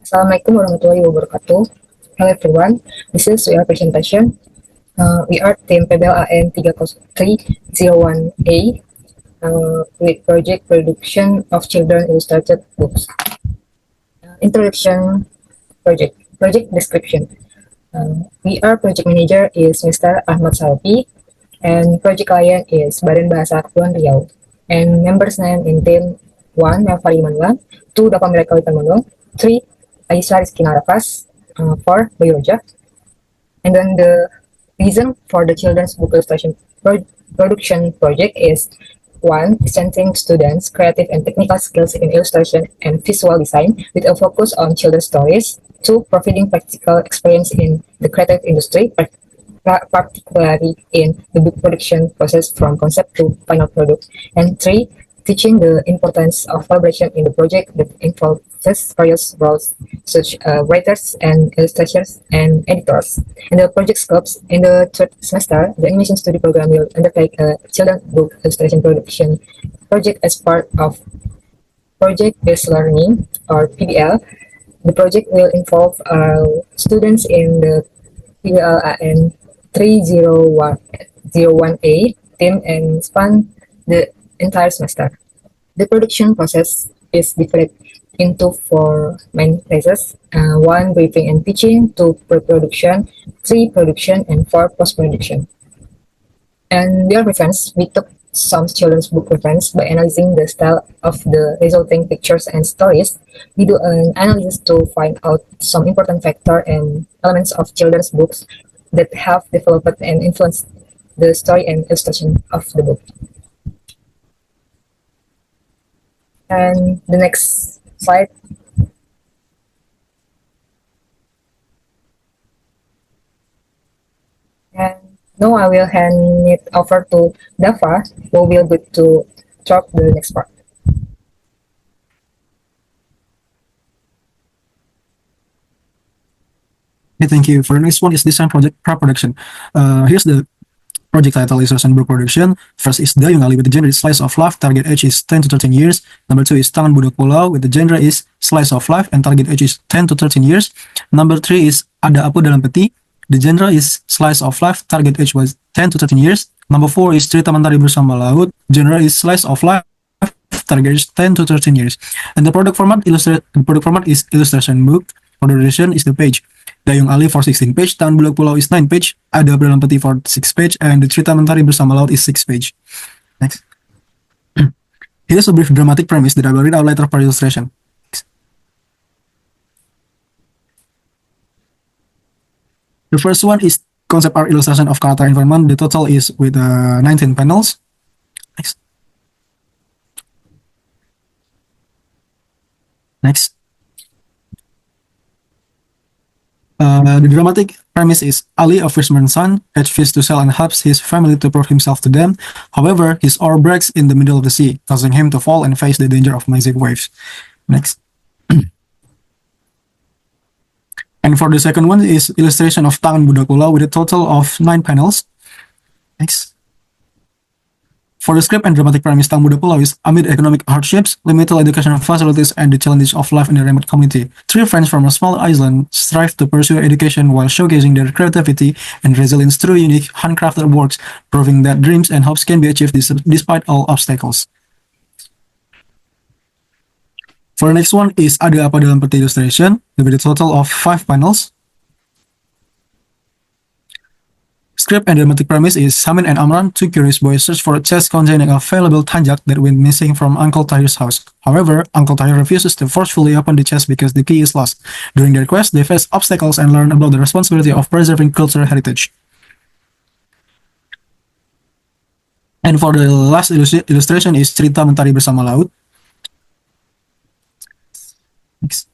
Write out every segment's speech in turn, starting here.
Assalamualaikum warahmatullahi wabarakatuh. Hello everyone, this is your presentation. We are team PBL AN301A with project production of children illustrated books. Introduction project description. We are project manager is Mr. Ahmad Saropi and project client is Badan Bahasa Kepulauan Riau. And members name in team 1. Melva Manullang, 2. Dava Manullang, 3. Ayesha Rizqyna Arafas, 4. Bayu Rojak. And then the reason for the children's book illustration production project is 1. Strengthening students' creative and technical skills in illustration and visual design with a focus on children's stories. 2. Providing practical experience in the creative industry, particularly in the book production process from concept to final product. And 3. Teaching the importance of collaboration in the project that involves various roles such as writers and illustrators and editors. In the project scopes, in the third semester, the animation study program will undertake a children's book illustration production project as part of project-based learning or PBL. The project will involve students in the PBL AN301A team and span the entire semester. The production process is divided into 4 main phases: 1. Briefing and pitching, 2. Pre-production, 3. Production, and 4. Post-production. And their reference, we took some children's book reference by analyzing the style of the resulting pictures and stories. We do an analysis to find out some important factors and elements of children's books that have developed and influenced the story and illustration of the book. And the next slide. And now I will hand it over to Dava, who will go to talk the next part. Okay, thank you. For the next one is design project pre-production. Here's the project title: Illustration Book Production. First is Dayung Ali with the genre is slice of life. Target age is 10 to 13 years. Number 2 is Tangan Budak Pulau with the genre is slice of life and target age is 10 to 13 years. Number 3 is Ada Apa Dalam Peti. The genre is slice of life. Target age was 10 to 13 years. Number 4 is Cerita Mentari Bersama Laut. Genre is slice of life. Target age 10 to 13 years. And the product format is illustration book. For the duration is the page. Dayung Ali for 16 page, Tangan Budak Pulau is 9 page, Ada Apa Dalam Peti for 6 page, and the Cerita Mentari Bersama Laut is 6 page. Next. Here's a brief dramatic premise that I will read out later for illustration. The first one is concept art illustration of character environment. The total is with 19 panels. Next. Next. The dramatic premise is Ali, a fisherman's son, catches fish to sell and helps his family to prove himself to them. However, his oar breaks in the middle of the sea, causing him to fall and face the danger of massive waves. Next. And for the second one is illustration of Tangan Budak Pulau with a total of 9 panels. Next. For the script and dramatic premise, Tangan Budak Pulau is amid economic hardships, limited educational facilities, and the challenges of life in a remote community. 3 friends from a small island strive to pursue education while showcasing their creativity and resilience through unique handcrafted works, proving that dreams and hopes can be achieved despite all obstacles. For the next one is Ada Apa Dalam Peti illustration with a total of 5 panels. Script and dramatic premise is Samin and Amran, 2 curious boys, search for a chest containing a valuable tanjak that went missing from Uncle Tahir's house. However, Uncle Tahir refuses to forcefully open the chest because the key is lost. During their quest, they face obstacles and learn about the responsibility of preserving cultural heritage. And for the last illustration is Cerita Mentari Bersama Laut. Next.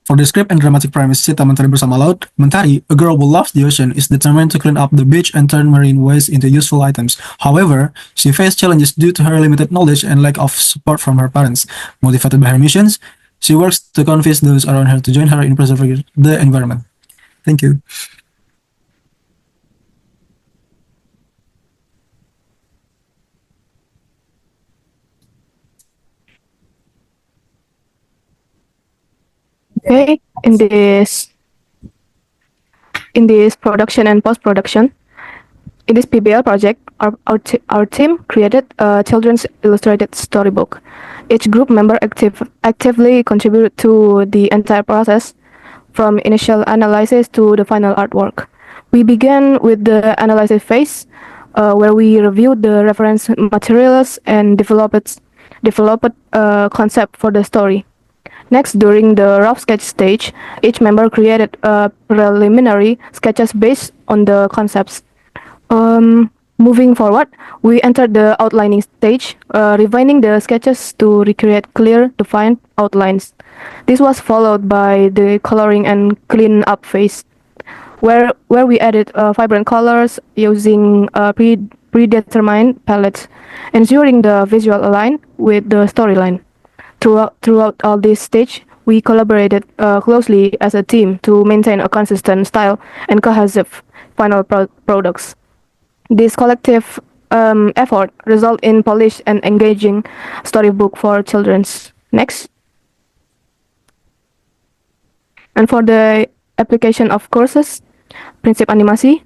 For the script and dramatic premise, Cerita Mentari Bersama Laut, Mentari, a girl who loves the ocean, is determined to clean up the beach and turn marine waste into useful items. However, she faces challenges due to her limited knowledge and lack of support from her parents. Motivated by her missions, she works to convince those around her to join her in preserving the environment. Thank you. Okay, in this production and post-production, in this PBL project, our team created a children's illustrated storybook. Each group member actively contributed to the entire process, from initial analysis to the final artwork. We began with the analysis phase, where we reviewed the reference materials and developed a concept for the story. Next, during the rough sketch stage, each member created preliminary sketches based on the concepts. Moving forward, we entered the outlining stage, refining the sketches to recreate clear, defined outlines. This was followed by the coloring and clean-up phase, where we added vibrant colors using predetermined palettes, ensuring the visual align with the storyline. Throughout all this stage, we collaborated closely as a team to maintain a consistent style and cohesive final products. This collective effort result in polished and engaging storybook for children's. Next. And for the application of courses, Prinsip Animasi,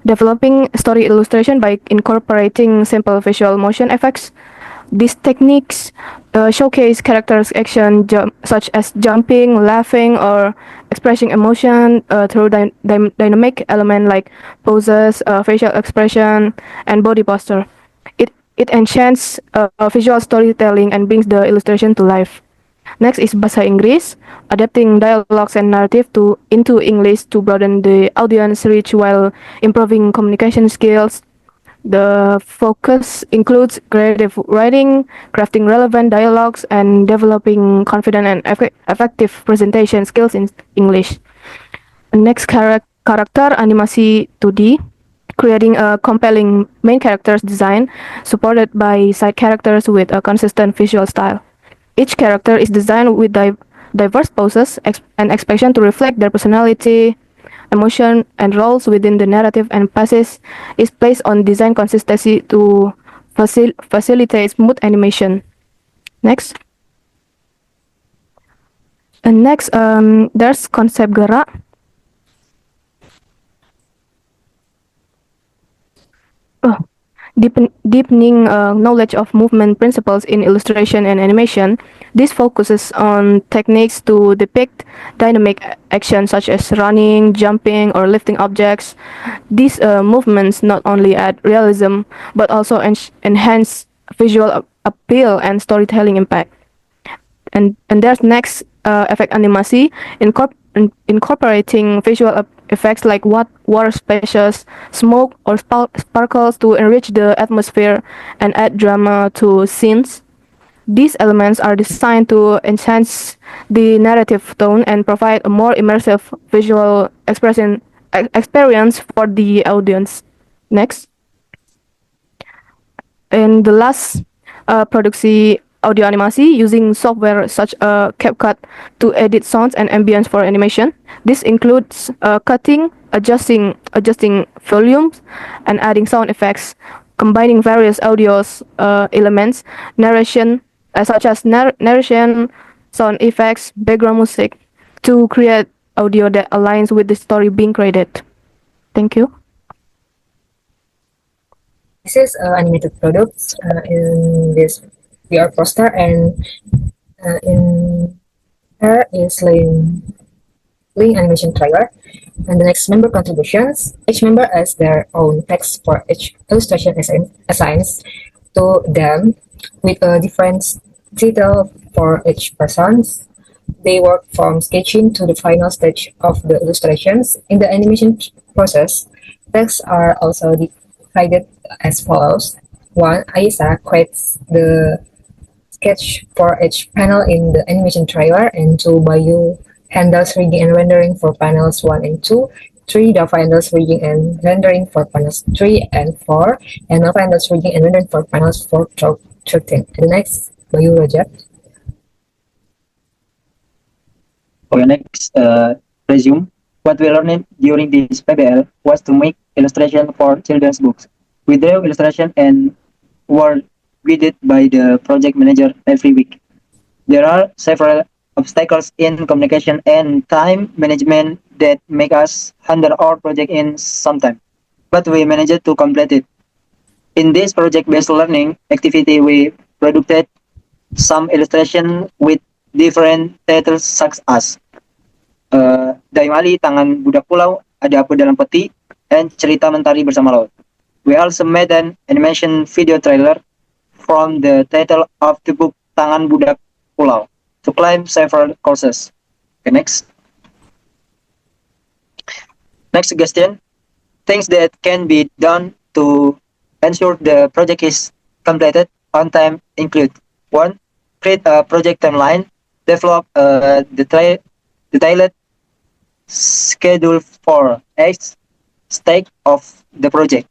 developing story illustration by incorporating simple visual motion effects. These techniques showcase characters' action such as jumping, laughing, or expressing emotion through dynamic elements like poses, facial expression, and body posture. It enhances visual storytelling and brings the illustration to life. Next is Bahasa Inggris, adapting dialogues and narrative into English to broaden the audience reach while improving communication skills. The focus includes creative writing, crafting relevant dialogues, and developing confident and effective presentation skills in English. Next, character animasi 2D, creating a compelling main character's design supported by side characters with a consistent visual style. Each character is designed with diverse poses and expression to reflect their personality, emotion, and roles within the narrative, and emphasis is placed on design consistency to facilitate smooth animation. Next. And next, there's concept gerak. Deepening knowledge of movement principles in illustration and animation. This focuses on techniques to depict dynamic action such as running, jumping, or lifting objects. These movements not only add realism but also enhance visual appeal and storytelling impact. And there's next effect animasi, incorporating visual effects like water splashes, smoke, or sparkles to enrich the atmosphere and add drama to scenes. These elements are designed to enhance the narrative tone and provide a more immersive visual experience for the audience. Next. And the last, Produksi audio animasi using software such as CapCut to edit sounds and ambience for animation. This includes cutting, adjusting volumes, and adding sound effects, combining various audio elements, narration, such as narration, sound effects, background music, to create audio that aligns with the story being created. Thank you. This is animated products in this VR poster, and in here is link animation trailer. And the next member contributions. Each member has their own text for each illustration assigns to them with a different title for each person. They work from sketching to the final stage of the illustrations. In the animation process, texts are also divided as follows. 1. Ayesha creates the sketch for each panel in the animation trailer, and 2. Bayu handles rigging and rendering for panels 1 and 2. 3. Dava handles rigging and rendering for panels 3 and 4. And Melva handles rigging and rendering for panels 4 through 13. And the next, Bayu Rojak. Okay, next, resume. What we learned during this PBL was to make illustration for children's books. We drew illustration and were guided by the project manager every week. There are several obstacles in communication and time management that make us handle our project in some time, but we managed to complete it. In this project-based learning activity, we produced some illustration with different titles such as Daimali, Tangan Budak Pulau, Ada Apa Dalam Peti, and Cerita Mentari Bersama Laut. We also made an animation video trailer from the title of the book Tangan Budak Pulau to climb several courses. Okay, next. Next suggestion. Things that can be done to ensure the project is completed on time include 1. Create a project timeline, develop a detailed schedule for each stage of the project,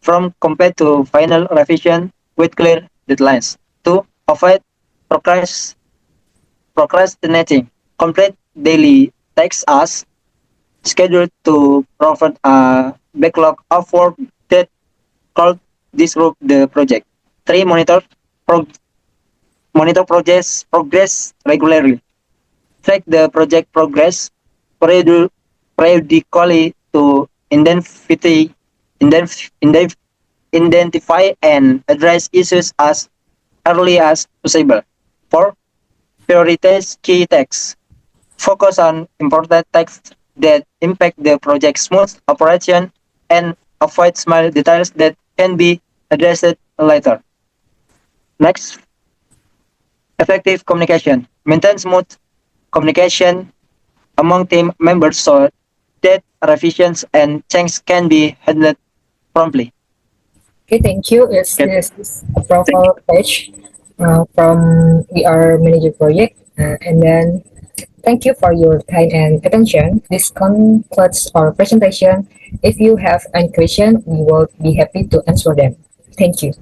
from compared to final revision with clear deadlines. 2. Avoid procrastinating. Complete daily tasks as scheduled to provide a backlog of work that could disrupt the project. 3. Monitor progress regularly. Track the project progress periodically to identify and address issues as early as possible. 4. Prioritize key tasks. Focus on important tasks that impact the project's smooth operation and avoid small details that can be addressed later. Next, effective communication. Maintain smooth communication among team members so that revisions and changes can be handled promptly. Okay, thank you. This is a profile page from VR Manager Project. And then thank you for your time and attention. This concludes our presentation. If you have any question, we will be happy to answer them. Thank you.